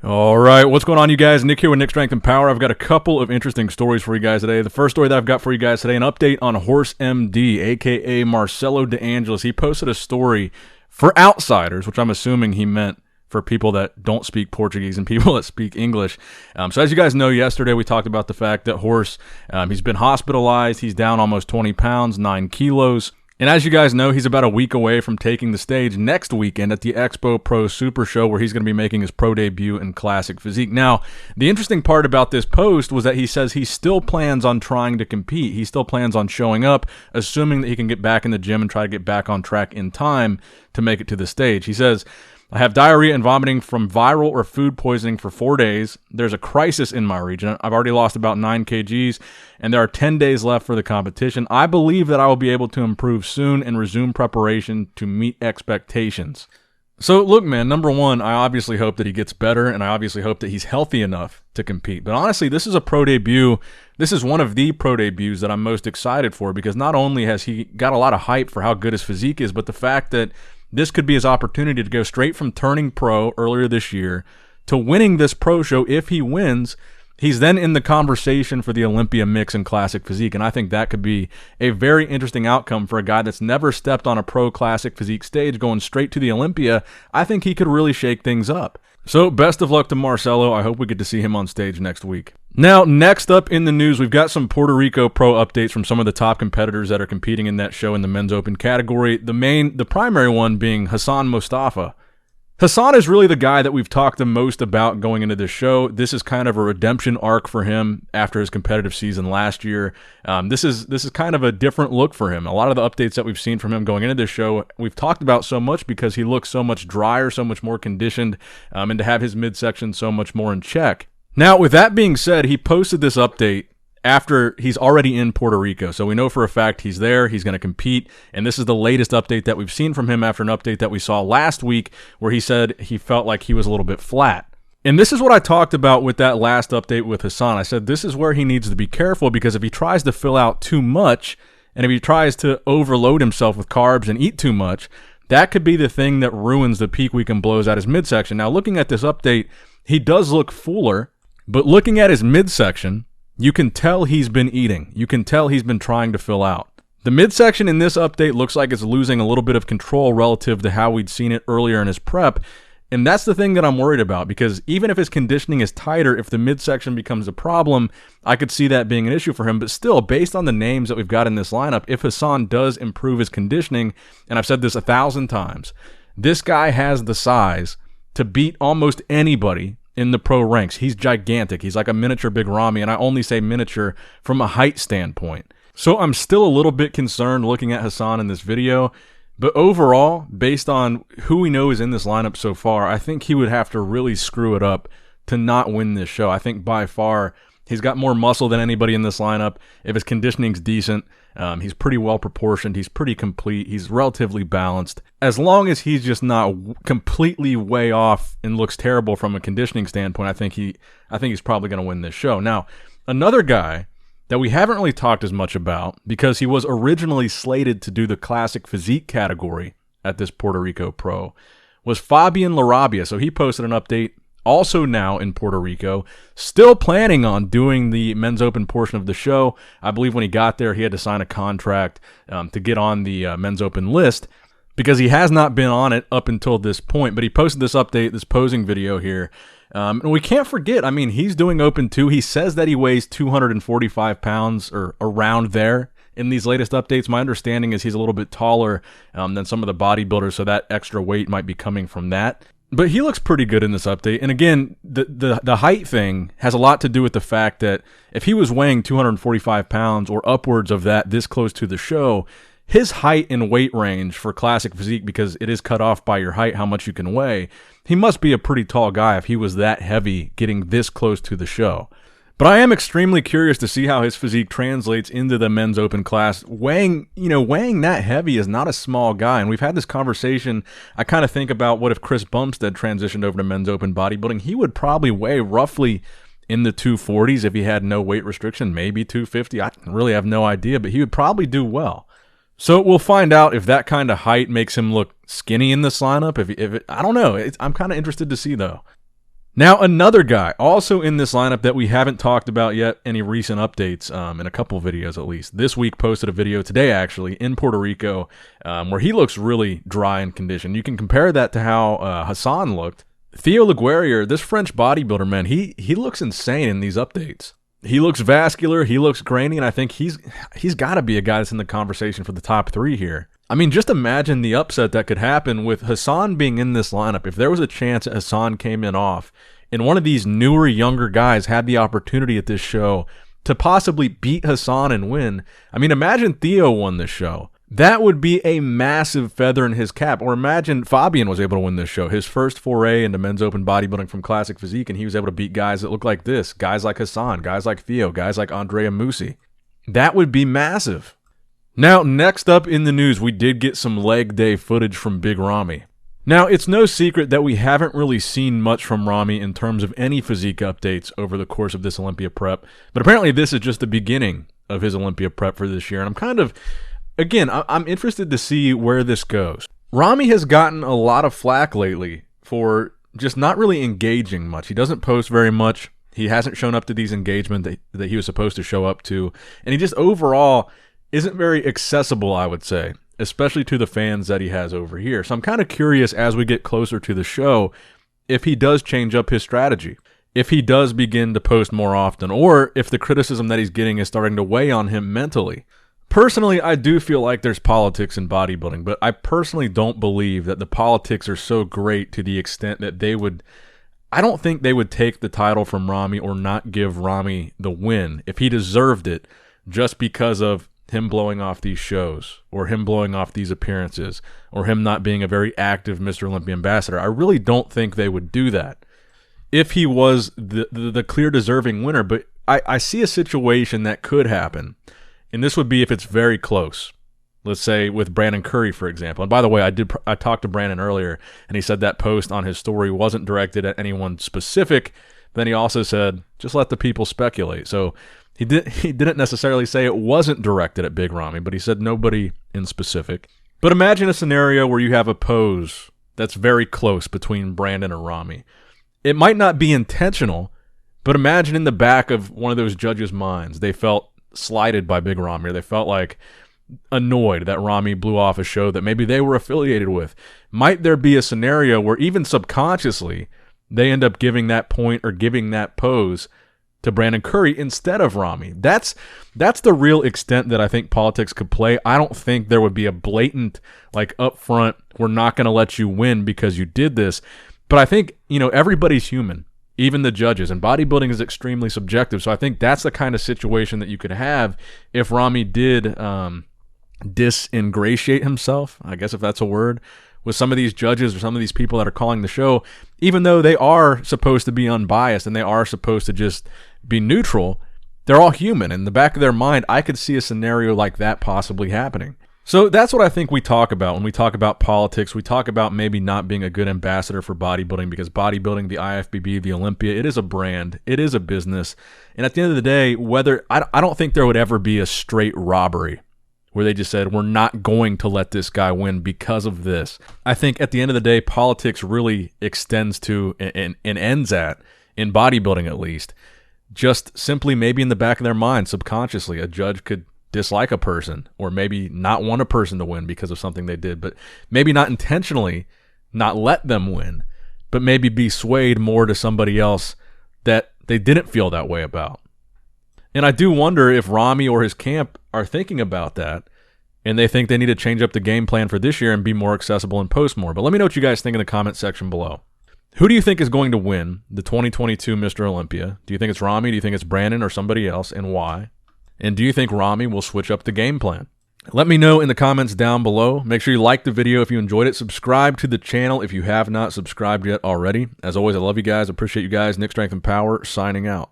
All right, what's going on, you guys? Nick here with Nick Strength and Power. I've got a couple of interesting stories for you guys today. The first story that I've got for you guys today, an update on Horse.MD, a.k.a. Marcelo De Angelis. He posted a story for outsiders, which I'm assuming he meant for people that don't speak Portuguese and people that speak English. So as you guys know, yesterday we talked about the fact that Horse, he's been hospitalized. He's down almost 20 pounds, 9 kilos. And as you guys know, he's about a week away from taking the stage next weekend at the Expo Pro Super Show, where he's going to be making his pro debut in Classic Physique. Now, the interesting part about this post was that he says he still plans on trying to compete. He still plans on showing up, assuming that he can get back in the gym and try to get back on track in time to make it to the stage. He says, I have diarrhea and vomiting from viral or food poisoning for 4 days. There's a crisis in my region. I've already lost about 9 kgs, and there are 10 days left for the competition. I believe that I will be able to improve soon and resume preparation to meet expectations. So, look, man, number one, I obviously hope that he gets better, and I obviously hope that he's healthy enough to compete. But honestly, this is a pro debut. This is one of the pro debuts that I'm most excited for, because not only has he got a lot of hype for how good his physique is, but the fact that this could be his opportunity to go straight from turning pro earlier this year to winning this pro show. If he wins, he's then in the conversation for the Olympia mix and Classic Physique, and I think that could be a very interesting outcome for a guy that's never stepped on a pro Classic Physique stage, going straight to the Olympia. I think he could really shake things up. So best of luck to Marcelo. I hope we get to see him on stage next week. Now, next up in the news, we've got some Puerto Rico pro updates from some of the top competitors that are competing in that show in the men's open category. The primary one being Hassan Mostafa. Hassan is really the guy that we've talked the most about going into this show. This is kind of a redemption arc for him after his competitive season last year. This is kind of a different look for him. A lot of the updates that we've seen from him going into this show, we've talked about so much because he looks so much drier, so much more conditioned, and to have his midsection so much more in check. Now, with that being said, he posted this update after he's already in Puerto Rico. So we know for a fact he's there, he's going to compete, and this is the latest update that we've seen from him after an update that we saw last week where he said he felt like he was a little bit flat. And this is what I talked about with that last update with Hassan. I said this is where he needs to be careful, because if he tries to fill out too much and if he tries to overload himself with carbs and eat too much, that could be the thing that ruins the peak week and blows out his midsection. Now, looking at this update, he does look fuller, but looking at his midsection, you can tell he's been eating. You can tell he's been trying to fill out. The midsection in this update looks like it's losing a little bit of control relative to how we'd seen it earlier in his prep. And that's the thing that I'm worried about, because even if his conditioning is tighter, if the midsection becomes a problem, I could see that being an issue for him. But still, based on the names that we've got in this lineup, if Hassan does improve his conditioning, and I've said this 1,000 times, this guy has the size to beat almost anybody in the pro ranks. He's gigantic. He's like a miniature big Ramy, and I only say miniature from a height standpoint. So I'm still a little bit concerned looking at Hassan in this video, but overall, based on who we know is in this lineup so far, I think he would have to really screw it up to not win this show. I think by far he's got more muscle than anybody in this lineup. If his conditioning's decent, he's pretty well proportioned. He's pretty complete. He's relatively balanced. As long as he's just not completely way off and looks terrible from a conditioning standpoint, I think he's probably going to win this show. Now, another guy that we haven't really talked as much about, because he was originally slated to do the Classic Physique category at this Puerto Rico Pro, was Fabian La Rabia. So he posted an update also now in Puerto Rico, still planning on doing the men's open portion of the show. I believe when he got there, he had to sign a contract to get on the men's open list, because he has not been on it up until this point. But he posted this update, this posing video here. And we can't forget, I mean, he's doing open too. He says that he weighs 245 pounds or around there in these latest updates. My understanding is he's a little bit taller than some of the bodybuilders, so that extra weight might be coming from that. But he looks pretty good in this update. And again, the height thing has a lot to do with the fact that if he was weighing 245 pounds or upwards of that this close to the show, his height and weight range for Classic Physique, because it is cut off by your height, how much you can weigh, he must be a pretty tall guy if he was that heavy getting this close to the show. But I am extremely curious to see how his physique translates into the men's open class. Weighing that heavy is not a small guy, and we've had this conversation. I kind of think about what if Chris Bumstead transitioned over to men's open bodybuilding. He would probably weigh roughly in the 240s if he had no weight restriction, maybe 250. I really have no idea, but he would probably do well. So we'll find out if that kind of height makes him look skinny in this lineup. I don't know. I'm kind of interested to see, though. Now, another guy also in this lineup that we haven't talked about yet, any recent updates in a couple videos at least. This week posted a video today, actually, in Puerto Rico, where he looks really dry in condition. You can compare that to how Hassan looked. Theo Leguerrier, this French bodybuilder, man, he looks insane in these updates. He looks vascular, he looks grainy, and I think he's got to be a guy that's in the conversation for the top 3 here. I mean, just imagine the upset that could happen with Hassan being in this lineup. If there was a chance that Hassan came in off and one of these newer, younger guys had the opportunity at this show to possibly beat Hassan and win, I mean, imagine Theo won this show. That would be a massive feather in his cap. Or imagine Fabian was able to win this show, his first foray into men's open bodybuilding from Classic Physique, and he was able to beat guys that look like this, guys like Hassan, guys like Theo, guys like Andrea Musi. That would be massive. Now, next up in the news, we did get some leg day footage from Big Ramy. Now, it's no secret that we haven't really seen much from Ramy in terms of any physique updates over the course of this Olympia prep, but apparently this is just the beginning of his Olympia prep for this year, and I'm kind of, again, I'm interested to see where this goes. Ramy has gotten a lot of flack lately for just not really engaging much. He doesn't post very much. He hasn't shown up to these engagements that he was supposed to show up to, and he just overall isn't very accessible, I would say, especially to the fans that he has over here. So I'm kind of curious as we get closer to the show if he does change up his strategy, if he does begin to post more often, or if the criticism that he's getting is starting to weigh on him mentally. Personally, I do feel like there's politics in bodybuilding, but I personally don't believe that the politics are so great to the extent that I don't think they would take the title from Ramy or not give Ramy the win if he deserved it just because of him blowing off these shows or him blowing off these appearances or him not being a very active Mr. Olympia ambassador. I really don't think they would do that if he was the clear deserving winner. But I see a situation that could happen, and this would be if it's very close. Let's say with Brandon Curry, for example. And by the way, I talked to Brandon earlier, and he said that post on his story wasn't directed at anyone specific. Then he also said, just let the people speculate. So he didn't necessarily say it wasn't directed at Big Ramy, but he said nobody in specific. But imagine a scenario where you have a pose that's very close between Brandon and Ramy. It might not be intentional, but imagine in the back of one of those judges' minds, they felt slighted by Big Ramy, or they felt like annoyed that Ramy blew off a show that maybe they were affiliated with. Might there be a scenario where even subconsciously they end up giving that point or giving that pose to Brandon Curry instead of Ramy? That's the real extent that I think politics could play. I don't think there would be a blatant, like, upfront, we're not going to let you win because you did this. But I think, everybody's human, even the judges, and bodybuilding is extremely subjective. So I think that's the kind of situation that you could have if Ramy did disingratiate himself, I guess if that's a word, with some of these judges or some of these people that are calling the show, even though they are supposed to be unbiased and they are supposed to just be neutral, they're all human. In the back of their mind, I could see a scenario like that possibly happening. So that's what I think we talk about when we talk about politics. We talk about maybe not being a good ambassador for bodybuilding, because bodybuilding, the IFBB, the Olympia, it is a brand, it is a business. And at the end of the day, I don't think there would ever be a straight robbery where they just said, we're not going to let this guy win because of this. I think at the end of the day, politics really extends to and ends at, in bodybuilding at least, just simply maybe in the back of their mind, subconsciously, a judge could dislike a person or maybe not want a person to win because of something they did, but maybe not intentionally not let them win, but maybe be swayed more to somebody else that they didn't feel that way about. And I do wonder if Ramy or his camp are thinking about that, and they think they need to change up the game plan for this year and be more accessible and post more. But let me know what you guys think in the comment section below. Who do you think is going to win the 2022 Mr. Olympia? Do you think it's Ramy? Do you think it's Brandon or somebody else, and why? And do you think Ramy will switch up the game plan? Let me know in the comments down below. Make sure you like the video if you enjoyed it. Subscribe to the channel if you have not subscribed yet already. As always, I love you guys. Appreciate you guys. Nick Strength and Power signing out.